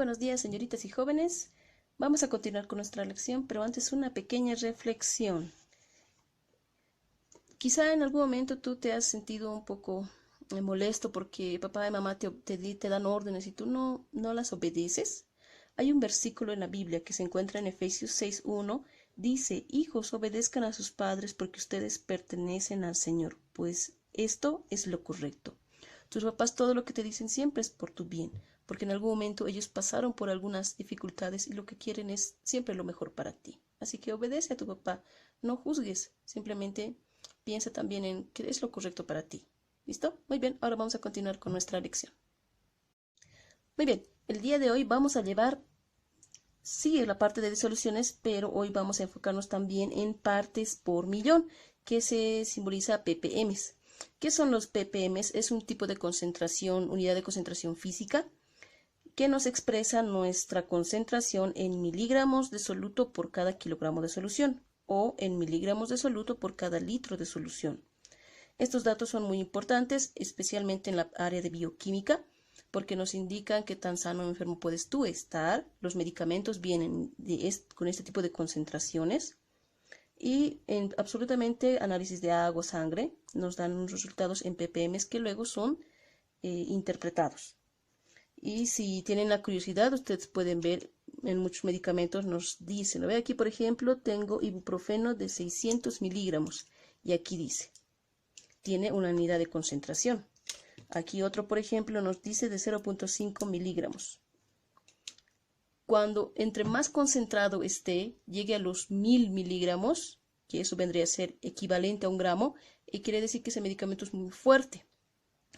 buenos días, señoritas y jóvenes. Vamos a continuar con nuestra lección, pero antes una pequeña reflexión. Quizá en algún momento tú te has sentido un poco molesto porque papá y mamá te dan órdenes y tú no las obedeces. Hay un versículo en la Biblia que se encuentra en Efesios 6:1. Dice: hijos, obedezcan a sus padres porque ustedes pertenecen al Señor, pues esto es lo correcto. Tus papás todo lo que te dicen siempre es por tu bien, porque en algún momento ellos pasaron por algunas dificultades y lo que quieren es siempre lo mejor para ti. Así que obedece a tu papá, no juzgues, simplemente piensa también en qué es lo correcto para ti. ¿Listo? Muy bien, ahora vamos a continuar con nuestra lección. Muy bien, el día de hoy vamos a llevar, sí, la parte de soluciones, pero hoy vamos a enfocarnos también en partes por millón, que se simboliza ppms. ¿Qué son los ppms? Es un tipo de concentración, unidad de concentración física, que nos expresa nuestra concentración en miligramos de soluto por cada kilogramo de solución o en miligramos de soluto por cada litro de solución. Estos datos son muy importantes, especialmente en la área de bioquímica, porque nos indican qué tan sano o enfermo puedes tú estar. Los medicamentos vienen con este tipo de concentraciones. Y en absolutamente análisis de agua, sangre, nos dan unos resultados en ppm que luego son interpretados. Y si tienen la curiosidad, ustedes pueden ver en muchos medicamentos nos dicen, ve aquí por ejemplo, tengo ibuprofeno de 600 miligramos y aquí dice, tiene una unidad de concentración. Aquí otro, por ejemplo, nos dice de 0.5 miligramos. Cuando entre más concentrado esté, llegue a los 1000 miligramos, que eso vendría a ser equivalente a 1 gramo, y quiere decir que ese medicamento es muy fuerte.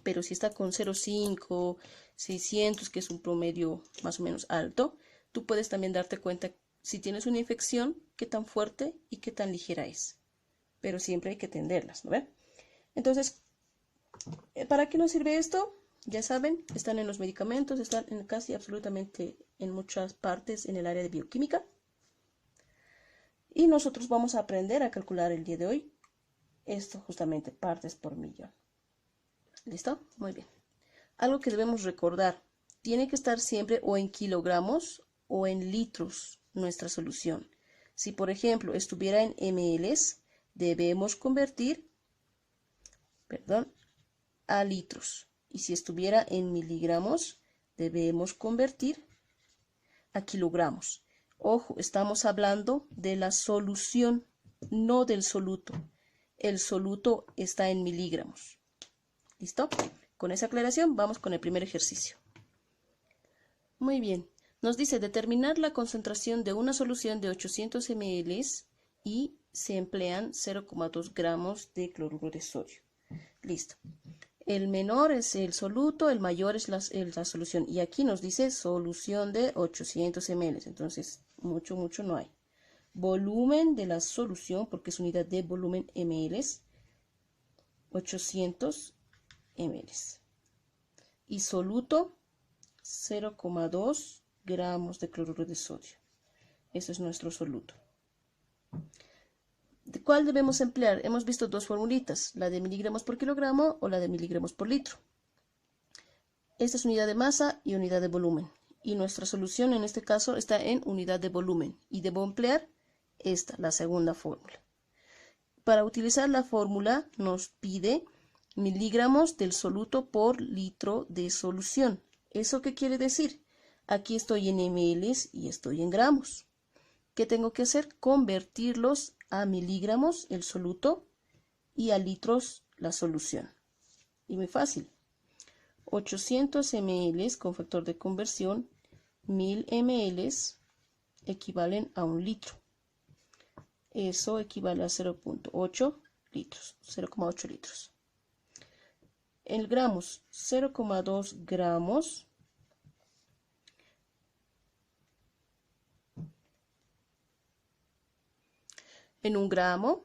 Pero si está con 0.5, 600, que es un promedio más o menos alto, tú puedes también darte cuenta si tienes una infección, qué tan fuerte y qué tan ligera es. Pero siempre hay que atenderlas, ¿no ven? Entonces, ¿para qué nos sirve esto? Ya saben, están en los medicamentos, están en casi absolutamente en muchas partes en el área de bioquímica. Y nosotros vamos a aprender a calcular el día de hoy esto justamente, partes por millón. ¿Listo? Muy bien. Algo que debemos recordar, tiene que estar siempre o en kilogramos o en litros nuestra solución. Si por ejemplo estuviera en mLs, debemos convertir, a litros. Y si estuviera en miligramos, debemos convertir a kilogramos. Ojo, estamos hablando de la solución, no del soluto. El soluto está en miligramos. ¿Listo? Con esa aclaración vamos con el primer ejercicio. Muy bien. Nos dice determinar la concentración de una solución de 800 ml y se emplean 0,2 gramos de cloruro de sodio. Listo. El menor es el soluto, el mayor es la solución. Y aquí nos dice solución de 800 ml. Entonces, mucho no hay. Volumen de la solución, porque es unidad de volumen ml, 800 ml. Y soluto, 0,2 gramos de cloruro de sodio. Ese es nuestro soluto. ¿De cuál debemos emplear? Hemos visto dos formulitas, la de miligramos por kilogramo o la de miligramos por litro. Esta es unidad de masa y unidad de volumen. Y nuestra solución en este caso está en unidad de volumen. Y debo emplear esta, la segunda fórmula. Para utilizar la fórmula nos pide miligramos del soluto por litro de solución. ¿Eso qué quiere decir? Aquí estoy en ml y estoy en gramos. ¿Qué tengo que hacer? Convertirlos a miligramos el soluto y a litros la solución. Y muy fácil. 800 ml con factor de conversión, 1000 ml equivalen a 1 litro. Eso equivale a 0.8 litros, 0,8 litros. En gramos, 0,2 gramos. En 1 gramo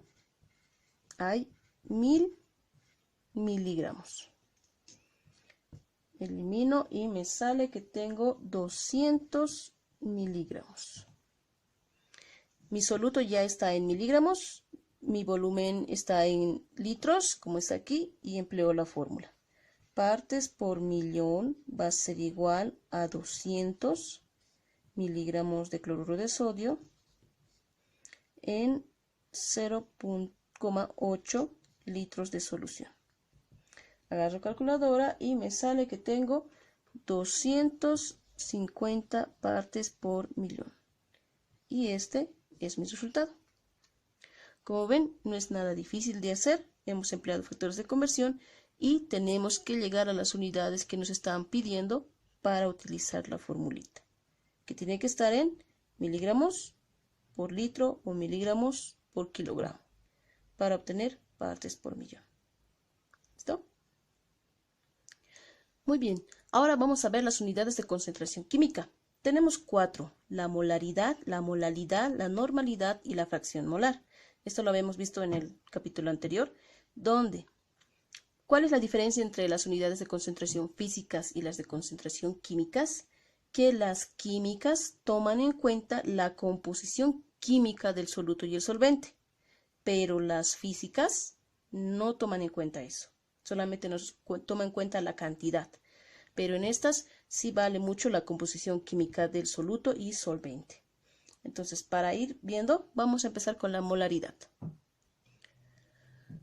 hay 1000 miligramos. Elimino y me sale que tengo 200 miligramos. Mi soluto ya está en miligramos, mi volumen está en litros, como está aquí, y empleo la fórmula. Partes por millón va a ser igual a 200 miligramos de cloruro de sodio en 0,8 litros de solución. Agarro calculadora y me sale que tengo 250 partes por millón. Y este es mi resultado. Como ven, no es nada difícil de hacer. Hemos empleado factores de conversión y tenemos que llegar a las unidades que nos están pidiendo para utilizar la formulita, que tiene que estar en miligramos por litro o miligramos por kilogramo para obtener partes por millón. ¿Listo? Muy bien, ahora vamos a ver las unidades de concentración química. Tenemos 4, la molaridad, la normalidad y la fracción molar. Esto lo habíamos visto en el capítulo anterior, ¿cuál es la diferencia entre las unidades de concentración físicas y las de concentración químicas? Que las químicas toman en cuenta la composición química del soluto y el solvente, pero las físicas no toman en cuenta eso, solamente nos toman en cuenta la cantidad, pero en estas sí vale mucho la composición química del soluto y solvente. Entonces, para ir viendo, vamos a empezar con la molaridad.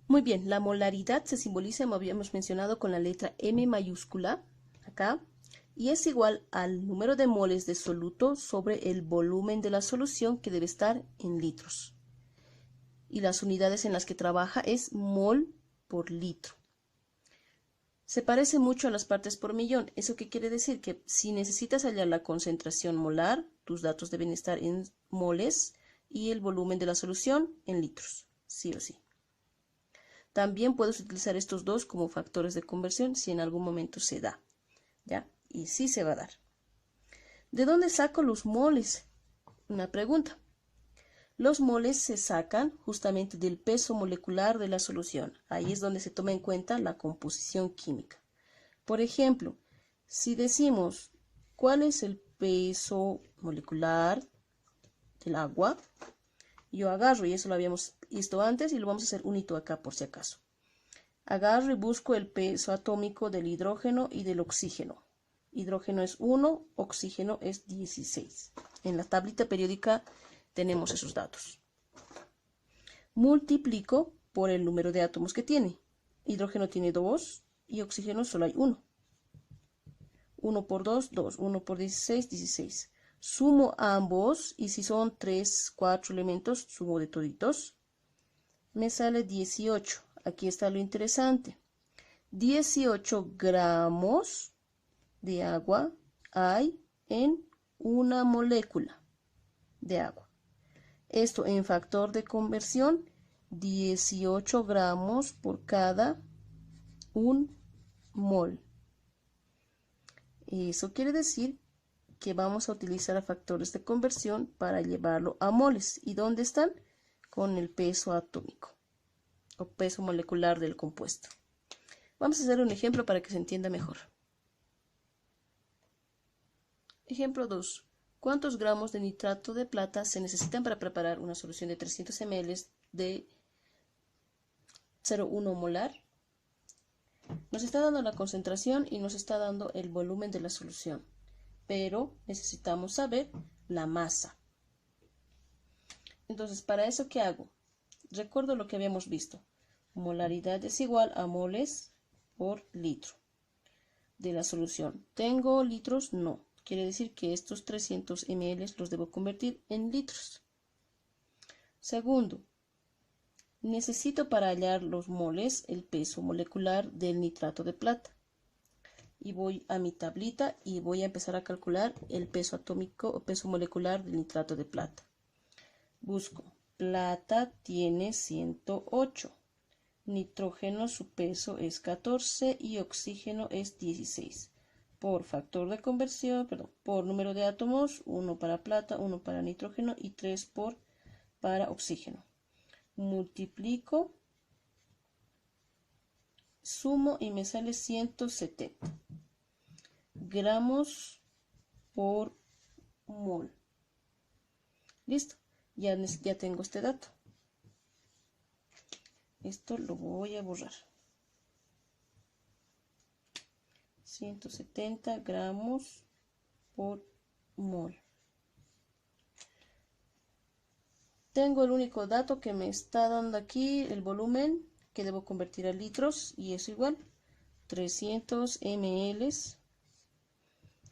Muy bien, la molaridad se simboliza, como habíamos mencionado, con la letra M mayúscula, acá, y es igual al número de moles de soluto sobre el volumen de la solución, que debe estar en litros. Y las unidades en las que trabaja es mol por litro. Se parece mucho a las partes por millón. ¿Eso qué quiere decir? Que si necesitas hallar la concentración molar, tus datos deben estar en moles y el volumen de la solución en litros, sí o sí. También puedes utilizar estos dos como factores de conversión si en algún momento se da, ¿ya? Y sí se va a dar. ¿De dónde saco los moles? Una pregunta. Los moles se sacan justamente del peso molecular de la solución. Ahí es donde se toma en cuenta la composición química. Por ejemplo, si decimos cuál es el peso molecular del agua, yo agarro, y eso lo habíamos visto antes y lo vamos a hacer un hito acá por si acaso. Agarro y busco el peso atómico del hidrógeno y del oxígeno. Hidrógeno es 1, oxígeno es 16. En la tablita periódica tenemos esos datos. Multiplico por el número de átomos que tiene. Hidrógeno tiene 2 y oxígeno solo hay 1. 1 por 2, 2. 1 por 16, 16. Sumo ambos y si son 3, 4 elementos, sumo de toditos. Me sale 18. Aquí está lo interesante. 18 gramos de agua hay en una molécula de agua. Esto en factor de conversión, 18 gramos por cada 1 mol. Eso quiere decir que vamos a utilizar factores de conversión para llevarlo a moles. ¿Y dónde están? Con el peso atómico o peso molecular del compuesto. Vamos a hacer un ejemplo para que se entienda mejor. Ejemplo 2. ¿Cuántos gramos de nitrato de plata se necesitan para preparar una solución de 300 ml de 0,1 molar? Nos está dando la concentración y nos está dando el volumen de la solución, pero necesitamos saber la masa. Entonces, ¿para eso qué hago? Recuerdo lo que habíamos visto. Molaridad es igual a moles por litro de la solución. ¿Tengo litros? No. Quiere decir que estos 300 ml los debo convertir en litros. Segundo, necesito para hallar los moles el peso molecular del nitrato de plata. Y voy a mi tablita y voy a empezar a calcular el peso atómico o peso molecular del nitrato de plata. Busco. Plata tiene 108. Nitrógeno, su peso es 14 y oxígeno es 16. Por factor de conversión, por número de átomos, 1 para plata, 1 para nitrógeno y 3 para oxígeno. Multiplico, sumo y me sale 170 gramos por mol. Listo, ya tengo este dato. Esto lo voy a borrar. 170 gramos por mol. tengo el único dato que me está dando aquí, el volumen que debo convertir a litros, y es igual 300 ml,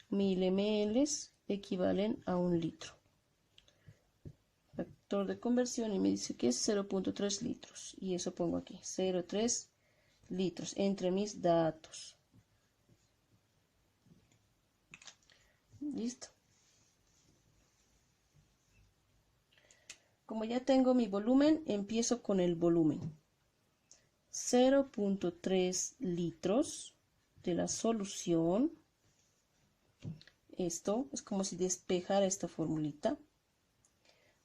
1000 ml equivalen a 1 litro. Factor de conversión y me dice que es 0.3 litros, y eso pongo aquí, 0.3 litros entre mis datos. Listo. Como ya tengo mi volumen, empiezo con el volumen. 0.3 litros de la solución. Esto es como si despejara esta formulita.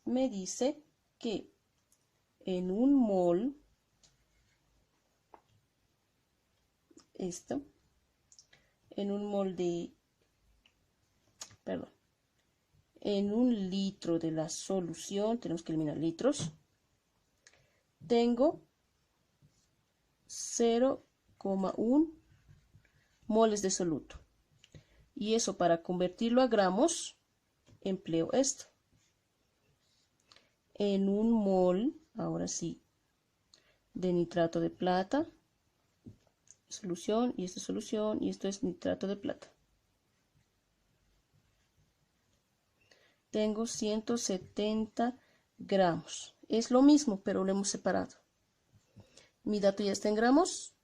Me dice que en un mol, en un litro de la solución, tenemos que eliminar litros, tengo 0,1 moles de soluto. Y eso, para convertirlo a gramos, empleo esto. En un mol, ahora sí, de nitrato de plata, solución, y esta es solución, y esto es nitrato de plata. Tengo 170 gramos. Es lo mismo, pero lo hemos separado. Mi dato ya está en gramos.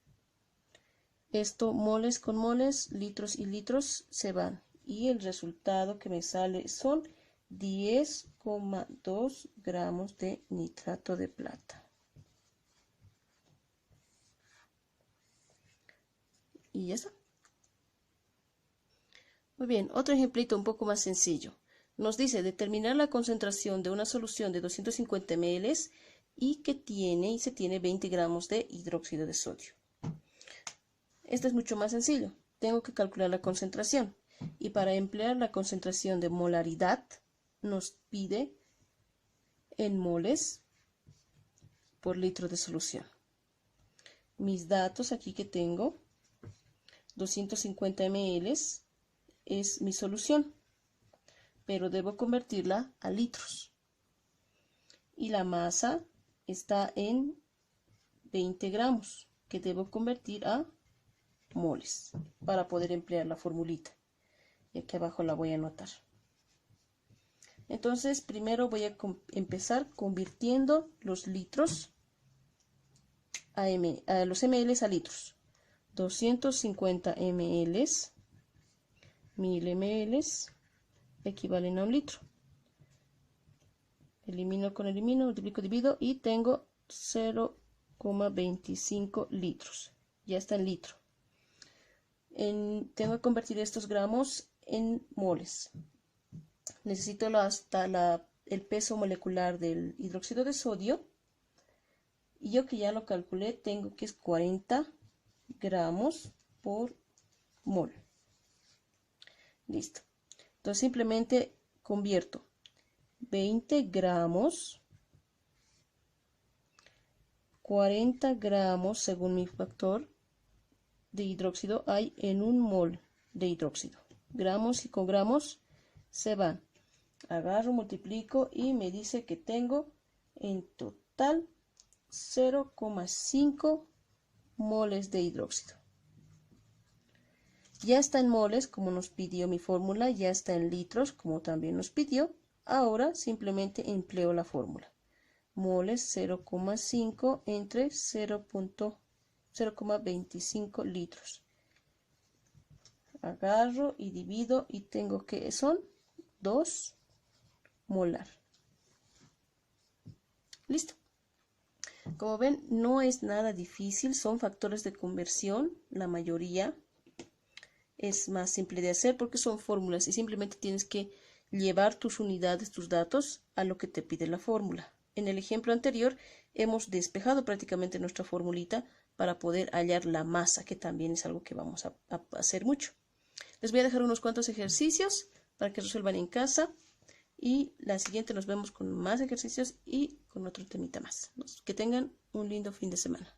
Esto, moles con moles, litros y litros se van. Y el resultado que me sale son 10,2 gramos de nitrato de plata. Y ya está. Muy bien, otro ejemplito un poco más sencillo. Nos dice determinar la concentración de una solución de 250 ml y que se tiene 20 gramos de hidróxido de sodio. Esto es mucho más sencillo. Tengo que calcular la concentración. Y para emplear la concentración de molaridad, nos pide en moles por litro de solución. Mis datos aquí que tengo, 250 ml es mi solución, pero debo convertirla a litros. Y la masa está en 20 gramos, que debo convertir a moles para poder emplear la formulita. Y aquí abajo la voy a anotar. Entonces, primero voy a empezar convirtiendo los litros a los ml a litros. 250 ml, 1000 ml equivalen a 1 litro. Elimino con elimino, multiplico, divido y tengo 0,25 litros. Ya está en litro. Tengo que convertir estos gramos en moles. Necesito el peso molecular del hidróxido de sodio. Y yo que ya lo calculé, tengo que es 40 gramos por mol. Listo. Entonces simplemente convierto 20 gramos, 40 gramos según mi factor de hidróxido hay en 1 mol de hidróxido. Gramos y con gramos se van. Agarro, multiplico y me dice que tengo en total 0,5 moles de hidróxido. Ya está en moles como nos pidió mi fórmula, ya está en litros como también nos pidió. Ahora simplemente empleo la fórmula. Moles 0,5 entre 0,25 litros. Agarro y divido y tengo que son 2 molar. Listo. Como ven, no es nada difícil, son factores de conversión, la mayoría. Es más simple de hacer porque son fórmulas y simplemente tienes que llevar tus unidades, tus datos a lo que te pide la fórmula. En el ejemplo anterior hemos despejado prácticamente nuestra formulita para poder hallar la masa, que también es algo que vamos a hacer mucho. Les voy a dejar unos cuantos ejercicios para que resuelvan en casa y la siguiente nos vemos con más ejercicios y con otro temita más. Que tengan un lindo fin de semana.